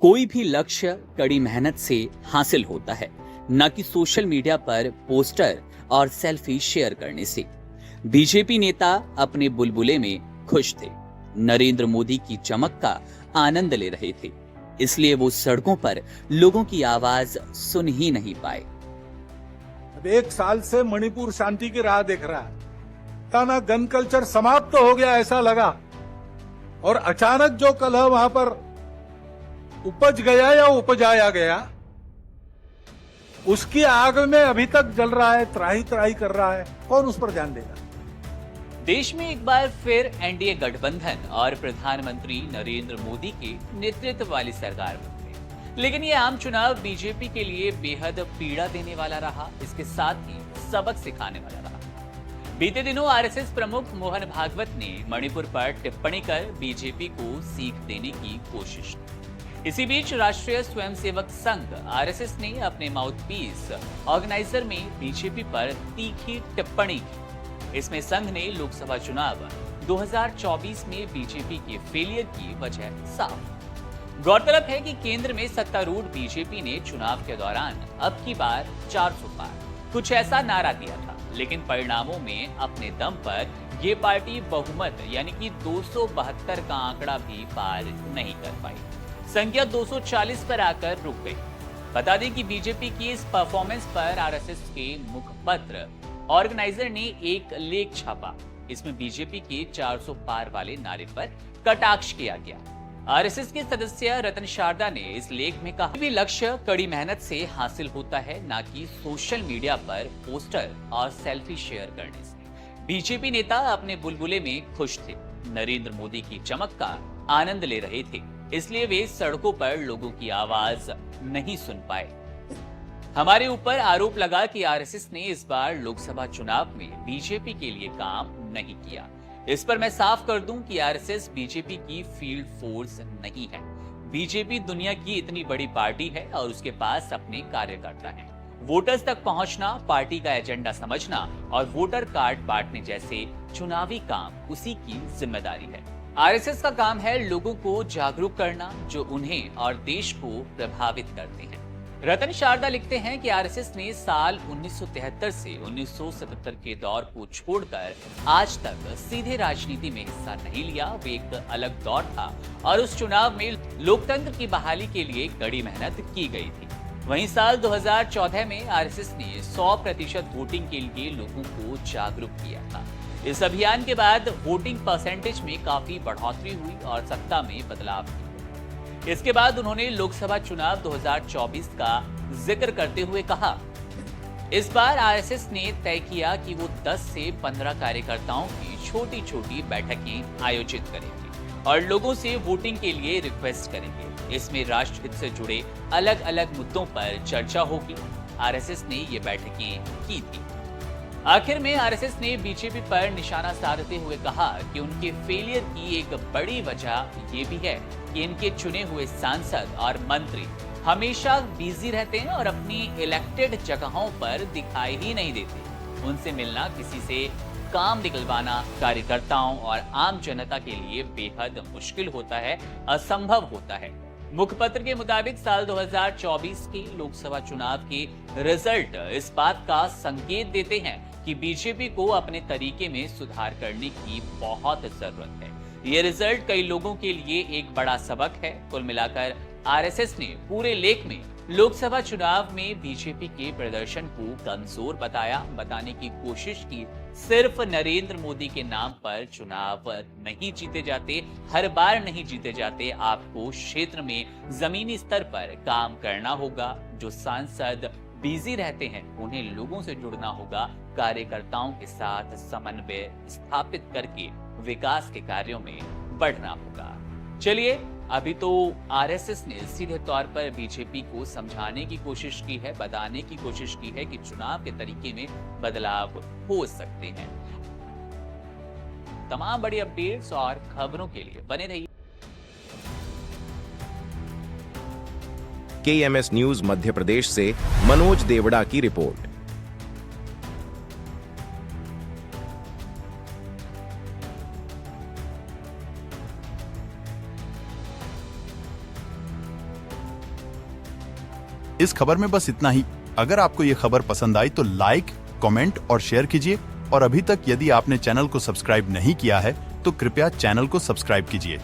कोई भी लक्ष्य कड़ी मेहनत से हासिल होता है, न कि सोशल मीडिया पर पोस्टर और सेल्फी शेयर करने से। बीजेपी नेता अपने बुलबुले में खुश थे, नरेंद्र मोदी की चमक का आनंद ले रहे थे, इसलिए वो सड़कों पर लोगों की आवाज सुन ही नहीं पाए। अब 1 साल से मणिपुर शांति की राह देख रहा है। ताना गन कल्चर समाप्त तो हो गया ऐसा लगा, और अचानक जो कलह वहां पर उपज गया या उपजाया गया, उसकी आग में अभी तक जल रहा है, त्राही त्राही कर रहा है। कौन उस पर ध्यान देगा? देश में एक बार फिर एनडीए गठबंधन और प्रधानमंत्री नरेंद्र मोदी के नेतृत्व वाली सरकार बनी। लेकिन ये आम चुनाव बीजेपी के लिए बेहद पीड़ा देने वाला रहा, इसके साथ ही सबक सिखाने वाला रहा। बीते दिनों आरएसएस प्रमुख मोहन भागवत ने मणिपुर पर टिप्पणी कर बीजेपी को सीख देने की कोशिश की। इसी बीच राष्ट्रीय स्वयंसेवक संघ आरएसएस ने अपने माउथपीस ऑर्गेनाइजर में बीजेपी पर तीखी टिप्पणी की। इसमें संघ ने लोकसभा चुनाव 2024 में बीजेपी के फेलियर की वजह साफ। गौरतलब है कि केंद्र में सत्तारूढ़ बीजेपी ने चुनाव के दौरान अब की बार 400 पार कुछ ऐसा नारा दिया था, लेकिन परिणामों में अपने दम पर ये पार्टी बहुमत यानी कि 272 का आंकड़ा भी पार नहीं कर पाई। संख्या 240 पर आकर रुक गई। बता दें कि बीजेपी की इस परफॉर्मेंस पर आरएसएस के मुखपत्र ऑर्गेनाइजर ने एक लेख छापा। इसमें बीजेपी के 400 पार वाले नारे पर कटाक्ष किया गया। आरएसएस के सदस्य रतन शारदा ने इस लेख में कहा कि लक्ष्य कड़ी मेहनत से हासिल होता है, न कि सोशल मीडिया पर पोस्टर और सेल्फी शेयर करने से। बीजेपी नेता अपने बुलबुले में खुश थे, नरेंद्र मोदी की चमक का आनंद ले रहे थे, इसलिए वे सड़कों पर लोगों की आवाज नहीं सुन पाए। हमारे ऊपर आरोप लगा कि आरएसएस ने इस बार लोकसभा चुनाव में बीजेपी के लिए काम नहीं किया। इस पर मैं साफ कर दूं कि आरएसएस बीजेपी की फील्ड फोर्स नहीं है। बीजेपी दुनिया की इतनी बड़ी पार्टी है और उसके पास अपने कार्यकर्ता हैं। वोटर्स तक पहुंचना, पार्टी का एजेंडा समझना और वोटर कार्ड बांटने जैसे चुनावी काम उसी की जिम्मेदारी है। आरएसएस का काम है लोगों को जागरूक करना, जो उन्हें और देश को प्रभावित करते हैं। रतन शारदा लिखते हैं कि आरएसएस ने साल 1973 से 1977 के दौर को छोड़कर आज तक सीधे राजनीति में हिस्सा नहीं लिया। वे एक अलग दौर था और उस चुनाव में लोकतंत्र की बहाली के लिए कड़ी मेहनत की गई थी। वहीं साल 2014 में आरएसएस ने 100% वोटिंग के लिए लोगों को जागरूक किया था। इस अभियान के बाद वोटिंग परसेंटेज में काफी बढ़ोतरी हुई और सत्ता में बदलाव हुआ। इसके बाद उन्होंने लोकसभा चुनाव 2024 का जिक्र करते हुए कहा, इस बार आरएसएस ने तय किया कि वो 10 से 15 कार्यकर्ताओं की छोटी छोटी बैठकें आयोजित करेंगे और लोगों से वोटिंग के लिए रिक्वेस्ट करेंगे। इसमें राष्ट्रहित से जुड़े अलग अलग मुद्दों पर चर्चा होगी। आरएसएस ने ये बैठकें की थी। आखिर में आरएसएस ने बीजेपी पर निशाना साधते हुए कहा कि उनके फेलियर की एक बड़ी वजह ये भी है कि इनके चुने हुए सांसद और मंत्री हमेशा बिजी रहते हैं और अपनी इलेक्टेड जगहों पर दिखाई ही नहीं देते। उनसे मिलना, किसी से काम निकलवाना कार्यकर्ताओं और आम जनता के लिए बेहद मुश्किल होता है, असंभव होता है। मुखपत्र के मुताबिक साल 2024 के लोकसभा चुनाव के रिजल्ट इस बात का संकेत देते हैं कि बीजेपी को अपने तरीके में सुधार करने की बहुत जरूरत है। ये रिजल्ट कई लोगों के लिए एक बड़ा सबक है। कुल मिलाकर आरएसएस ने पूरे लेख में लोकसभा चुनाव में बीजेपी के प्रदर्शन को कमजोर बताने की कोशिश की। सिर्फ नरेंद्र मोदी के नाम पर चुनाव नहीं जीते जाते, हर बार नहीं जीते जाते। आपको क्षेत्र में जमीनी स्तर पर काम करना होगा। जो सांसद बिजी रहते हैं उन्हें लोगों से जुड़ना होगा, कार्यकर्ताओं के साथ समन्वय स्थापित करके विकास के कार्यों में बढ़ना होगा। चलिए, अभी तो आरएसएस ने सीधे तौर पर बीजेपी को समझाने की कोशिश की है, बताने की कोशिश की है कि चुनाव के तरीके में बदलाव हो सकते हैं। तमाम बड़ी अपडेट्स और खबरों के लिए बने रहिए केएमएस न्यूज मध्य प्रदेश से मनोज देवड़ा की रिपोर्ट। इस खबर में बस इतना ही। अगर आपको ये खबर पसंद आई तो लाइक, कमेंट और शेयर कीजिए और अभी तक यदि आपने चैनल को सब्सक्राइब नहीं किया है तो कृपया चैनल को सब्सक्राइब कीजिए।